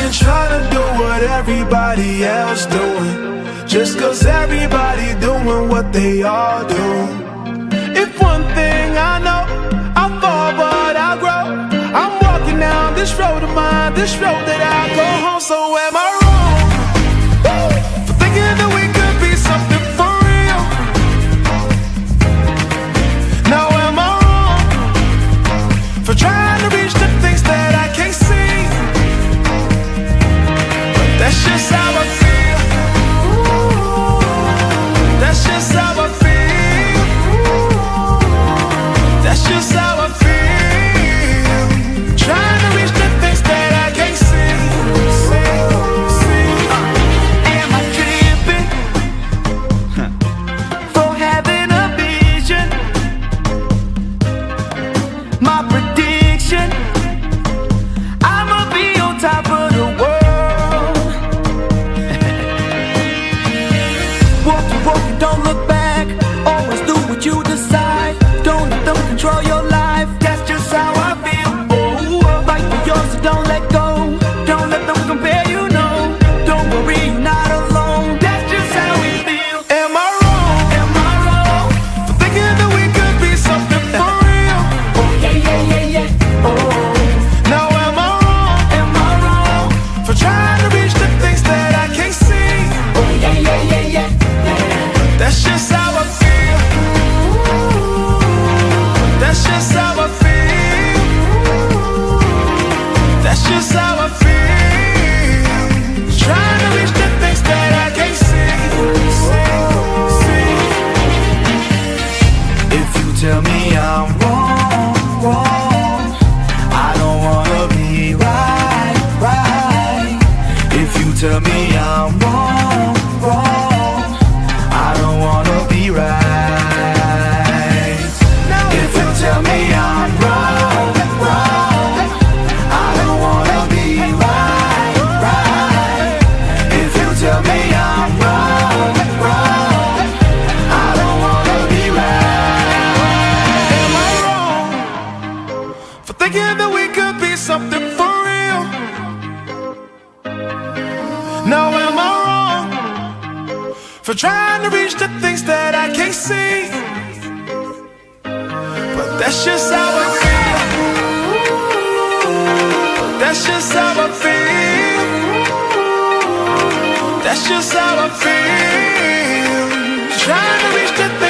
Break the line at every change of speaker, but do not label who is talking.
been trying to do what everybody else doing, just cause everybody doing what they all do. If one thing I know, I fall but I grow. I'm walking down this road of mine, this road that I go home. So am I wrong for thinking that we could be something for real? Now am I wrong for trying to reach the things that I can't see? But that's just how I feel. That's just how I feel. That's just how I feel. Trying to reach the things that I can't see.
Am I tripping for having a vision? My prediction, I'ma be on top of the world. Walk and don't look back. Always do what you decide. Don't let them control your life. That's just how I feel. Oh, fight for yours, so don't let go. Don't let them compare you, no. Don't worry, you're not alone. That's just how we feel.
Am I wrong?
Am I wrong?
For thinking that we could be something for real?
Oh yeah. Oh,
Now am I wrong
am I wrong?
for trying to reach the things that I can't see?
Oh yeah.
That's just how I feel. That's just how I feel. That's just how I feel. Trying to reach the things that I can't see. If you tell me I'm wrong, I don't wanna be right. If you tell me I'm wrong, I don't wanna be right. If you tell me I'm wrong, I don't wanna be right. If you tell me I'm wrong, I don't wanna be right. Am I wrong for thinking that we could be something for real? Now am I wrong for trying to reach the things that I can't see? But that's just how I feel. That's just how I feel. That's just how I feel. Trying to reach the things